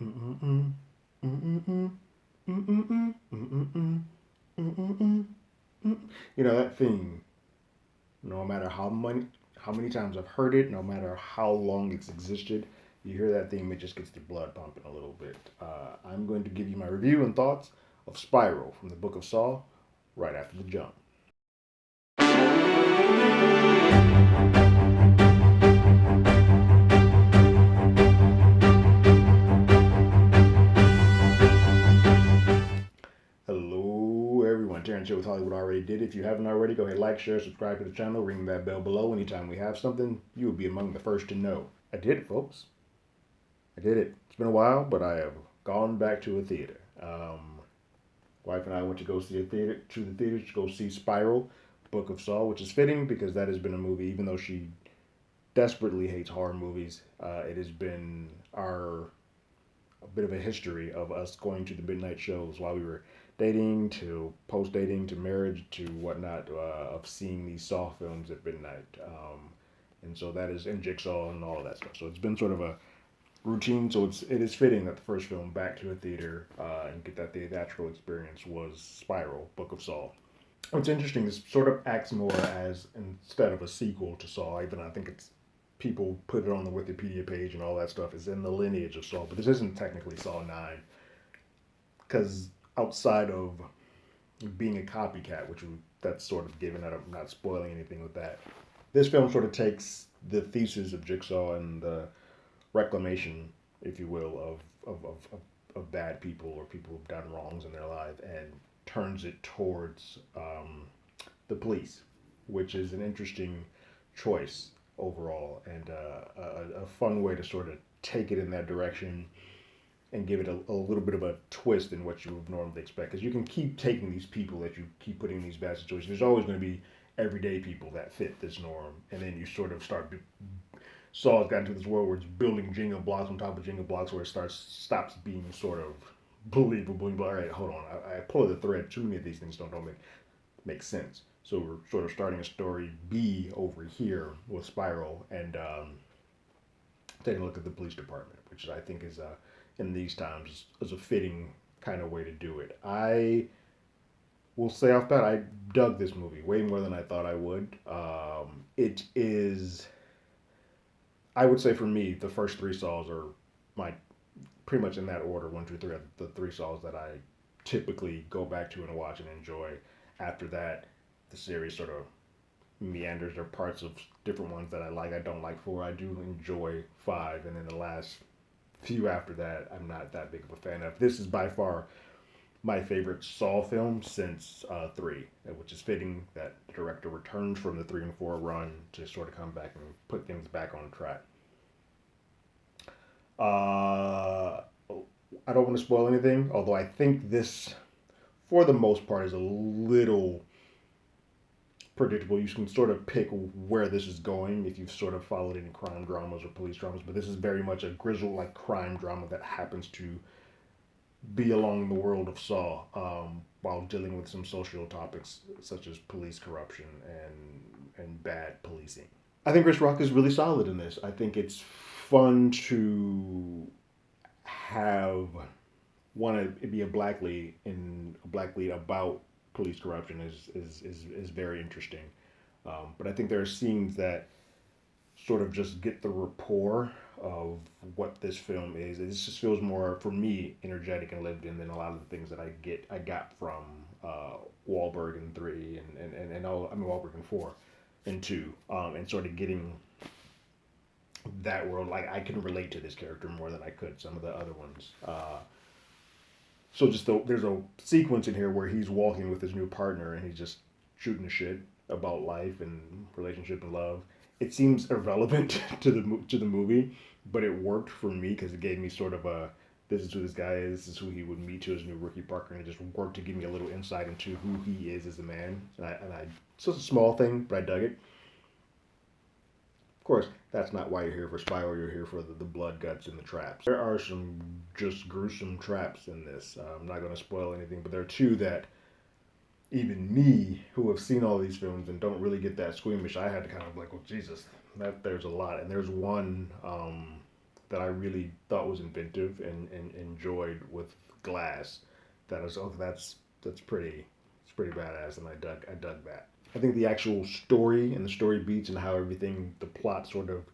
You know that theme. No matter how many times I've heard it, no matter how long it's existed, you hear that theme, it just gets the blood pumping a little bit. I'm going to give you my review and thoughts of Spiral from the Book of Saw right after the jump. Hello, everyone. Terrence here with Hollywood Already Did. If you haven't already, go ahead, like, share, subscribe to the channel, ring that bell below. Anytime we have something, you will be among the first to know. I did it, folks. I did it. It's been a while, but I have gone back to a theater. Wife and I went to go see the theater to go see Spiral, Book of Saw, which is fitting because that has been a movie. Even though she desperately hates horror movies, it has been our a bit of a history of us going to the midnight shows while we were dating to post dating to marriage to whatnot, of seeing these Saw films at midnight. And so that is in Jigsaw and all of that stuff. So it's been sort of a routine. So it is fitting that the first film back to a theater and get that theatrical experience was Spiral, Book of Saw. What's interesting is sort of acts more as instead of a sequel to Saw. Even I think it's people put it on the Wikipedia page and all that stuff is in the lineage of Saw, but this isn't technically Saw 9 because outside of being a copycat, which that's sort of given that I'm not spoiling anything with that. This film sort of takes the thesis of Jigsaw and the reclamation, if you will, of bad people or people who've done wrongs in their life and turns it towards the police, which is an interesting choice overall and a fun way to sort of take it in that direction and give it a little bit of a twist in what you would normally expect. Because you can keep taking these people that you keep putting in these bad situations. There's always going to be everyday people that fit this norm, and then you sort of start. Saul's got into this world where it's building Jenga blocks on top of Jenga blocks, where it stops being sort of believable. All right, hold on, I pull the thread. Too many of these things don't make sense. So we're sort of starting a story B over here with Spiral and taking a look at the police department, which I think is in these times is a fitting kind of way to do it. I will say off bat, I dug this movie way more than I thought I would. It is, I would say for me, the first three Saws are my pretty much in that order. One, two, three, the three Saws that I typically go back to and watch and enjoy. After that, the series sort of meanders. There are parts of different ones that I like, I don't like. Four, I do enjoy. Five, and then the last few after that, I'm not that big of a fan of. This is by far my favorite Saw film since three, which is fitting that the director returns from the three and four run to sort of come back and put things back on track. Uh, I don't want to spoil anything, although I think this, for the most part, is a little predictable. You can sort of pick where this is going if you've sort of followed any crime dramas or police dramas, but this is very much a grizzled like crime drama that happens to be along the world of Saw while dealing with some social topics such as police corruption and bad policing. I think Chris Rock is really solid in this. I think it's fun to have want to be a black lead about police corruption is very interesting. But I think there are scenes that sort of just get the rapport of what this film is. It just feels more for me energetic and lived in than a lot of the things that I got from Wahlberg in three and all, I mean Wahlberg in four and two, and sort of getting that world. Like I can relate to this character more than I could some of the other ones. So there's a sequence in here where he's walking with his new partner and he's just shooting the shit about life and relationship and love. It seems irrelevant to the movie, but it worked for me because it gave me sort of a this is who this guy is, this is who he would meet to his new rookie partner, and it just worked to give me a little insight into who he is as a man. And I it's just a small thing, but I dug it. Of course, that's not why you're here for Spiral. You're here for the blood, guts, and the traps. There are some just gruesome traps in this. I'm not going to spoil anything, but there are two that even me, who have seen all these films and don't really get that squeamish, I had to kind of like, well, Jesus, that there's a lot. And there's one that I really thought was inventive and enjoyed with Glass. That was that's pretty it's pretty badass, and I dug that. I think the actual story and the story beats and how everything the plot sort of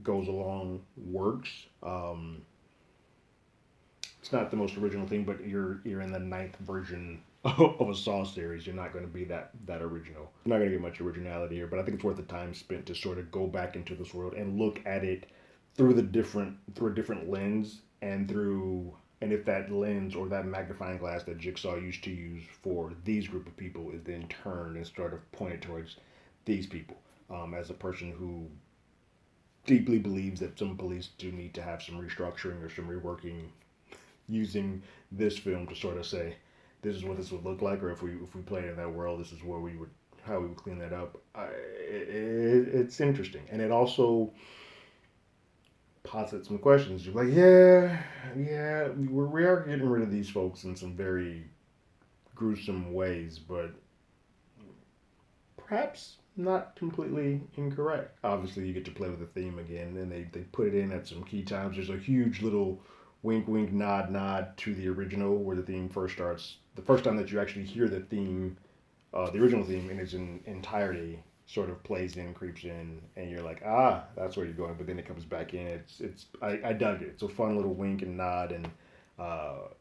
goes along works. It's not the most original thing, but you're in the ninth version of a Saw series. You're not going to be that original. You're not going to get much originality here, but I think it's worth the time spent to sort of go back into this world and look at it through a different lens and if that lens or that magnifying glass that Jigsaw used to use for these group of people is then turned and sort of pointed towards these people, as a person who deeply believes that some police do need to have some restructuring or some reworking, using this film to sort of say, this is what this would look like, or if we played in that world, this is where we would how we would clean that up. It's interesting, and it also posits some questions. You're like, yeah, we are getting rid of these folks in some very gruesome ways, but perhaps not completely incorrect. Obviously, you get to play with the theme again, and they put it in at some key times. There's a huge little wink, wink, nod, nod to the original where the theme first starts. The first time that you actually hear the theme, the original theme in its entirety, sort of plays in, creeps in, and you're like, that's where you're going. But then it comes back in. I dug it. It's a fun little wink and nod and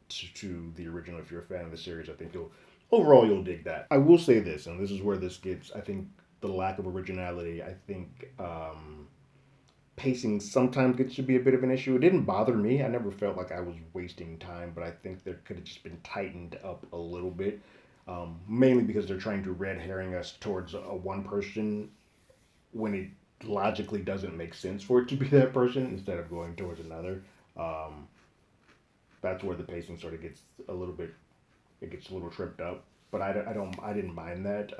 to the original. If you're a fan of the series, I think you'll dig that. I will say this, and this is where this gets, I think, the lack of originality. I think pacing sometimes gets to be a bit of an issue. It didn't bother me. I never felt like I was wasting time, but I think there could have just been tightened up a little bit. Mainly because they're trying to red herring us towards a one person when it logically doesn't make sense for it to be that person instead of going towards another. Um, that's where the pacing sort of gets a little bit, it gets a little tripped up. But I didn't mind that.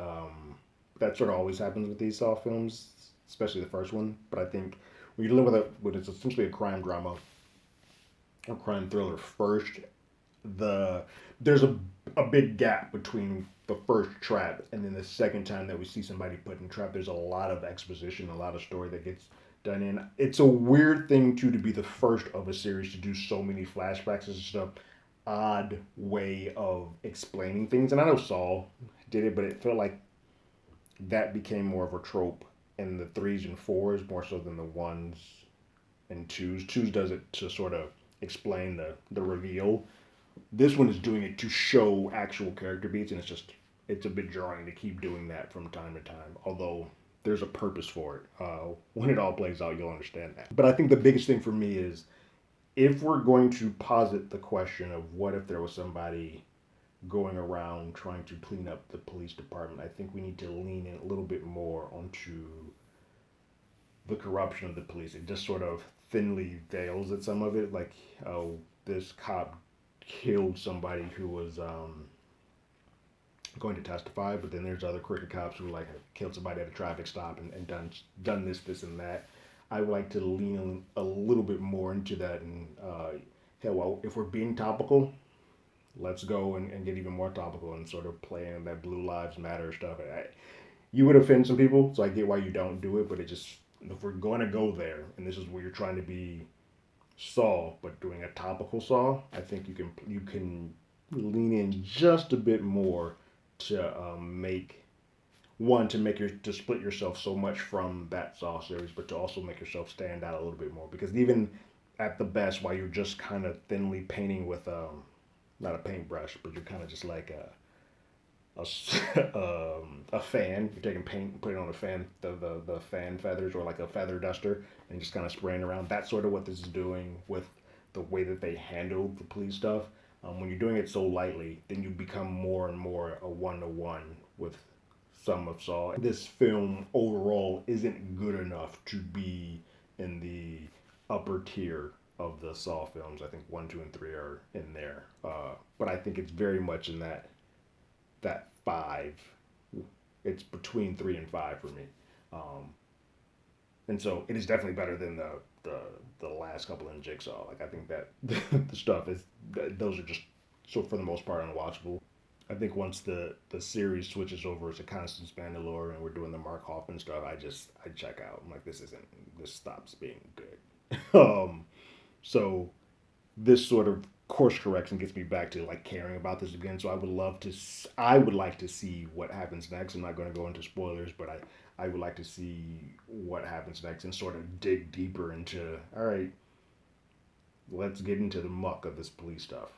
That sort of always happens with these Saw films, especially the first one. But I think when you're dealing with it's essentially a crime drama, a crime thriller first, the there's a big gap between the first trap and then the second time that we see somebody put in trap. There's a lot of exposition, a lot of story that gets done in. It's a weird thing too to be the first of a series to do so many flashbacks and stuff. Odd way of explaining things, and I know Saul did it, but it felt like that became more of a trope in the threes and fours more so than the ones and twos. Twos does it to sort of explain the reveal. This one is doing it to show actual character beats, and it's a bit jarring to keep doing that from time to time. Although there's a purpose for it. When it all plays out, you'll understand that. But I think the biggest thing for me is if we're going to posit the question of what if there was somebody going around trying to clean up the police department, I think we need to lean in a little bit more onto the corruption of the police. It just sort of thinly veils at some of it, like, oh, this cop killed somebody who was going to testify, but then there's other crooked cops who like have killed somebody at a traffic stop and done this and that. I would like to lean a little bit more into that, and hell, well, if we're being topical, let's go and get even more topical and sort of play in that Blue Lives Matter stuff. You would offend some people, so I get why you don't do it, but it just, if we're going to go there, and this is where you're trying to be Saw, but doing a topical Saw, I think you can lean in just a bit more to make one to make your to split yourself so much from that Saw series, but to also make yourself stand out a little bit more. Because even at the best, while you're just kind of thinly painting with not a paintbrush, but you're kind of just like a fan. You're taking paint, putting on a fan, the fan feathers, or like a feather duster, and just kind of spraying around. That's sort of what this is doing with the way that they handle the police stuff. When you're doing it so lightly, then you become more and more a one-to-one with some of Saw. This film overall isn't good enough to be in the upper tier of the Saw films. I think 1, 2, and 3 are in there, but I think it's very much in that 5. It's between 3 and 5 for me, and so it is definitely better than the last couple in Jigsaw. Like I think that the stuff is those are just so for the most part unwatchable. I think once the series switches over to Constance Bandalore and we're doing the Mark Hoffman stuff, I check out. I'm like, this stops being good. um, so this sort of course correction gets me back to like caring about this again. So I would like to see what happens next. I'm not going to go into spoilers, but I would like to see what happens next and sort of dig deeper into. All right, let's get into the muck of this police stuff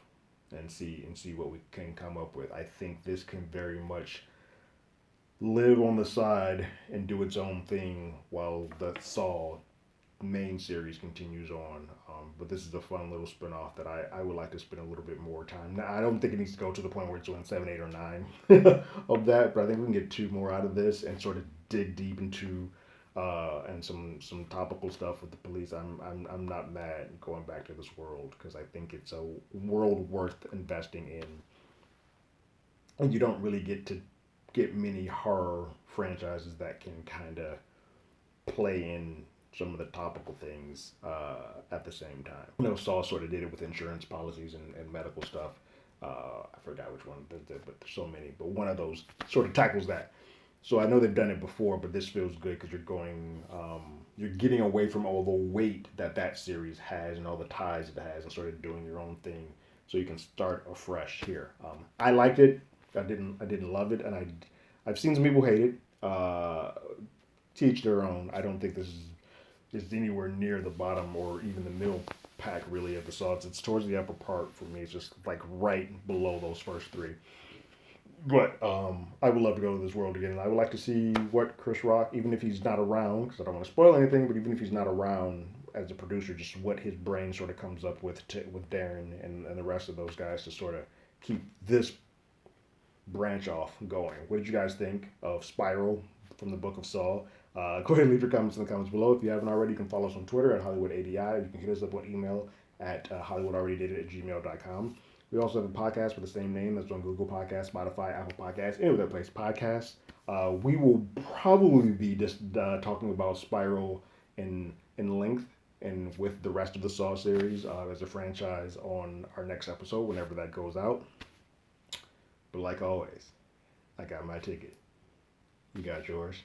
and see what we can come up with. I think this can very much live on the side and do its own thing while the Saw main series continues on. But this is a fun little spin-off that I would like to spend a little bit more time. Now, I don't think it needs to go to the point where it's doing 7, 8, or 9 of that, but I think we can get 2 more out of this and sort of dig deep into and some topical stuff with the police. I'm not mad going back to this world because I think it's a world worth investing in. And you don't really get many horror franchises that can kind of play in some of the topical things at the same time. You know, Saw sort of did it with insurance policies and medical stuff. I forgot which one, but there's so many. But one of those sort of tackles that. So I know they've done it before, but this feels good because you're getting away from all the weight that series has and all the ties it has, and sort of doing your own thing, so you can start afresh here. I liked it. I didn't love it, and I've seen some people hate it. Teach their own. I don't think this is anywhere near the bottom or even the middle pack really of the sauce. It's towards the upper part for me. It's just like right below those first 3. But I would love to go to this world again. And I would like to see what Chris Rock, even if he's not around, because I don't want to spoil anything, but even if he's not around as a producer, just what his brain sort of comes up with Darren and the rest of those guys to sort of keep this branch off going. What did you guys think of Spiral from the Book of Saw? Go ahead and leave your comments in the comments below. If you haven't already, you can follow us on Twitter at HollywoodADI. You can hit us up on email at HollywoodAlreadyDidIt@gmail.com. We also have a podcast with the same name that's on Google Podcasts, Spotify, Apple Podcasts, any other place podcasts. We will probably be just talking about Spiral in length and with the rest of the Saw series as a franchise on our next episode, whenever that goes out. But like always, I got my ticket. You got yours.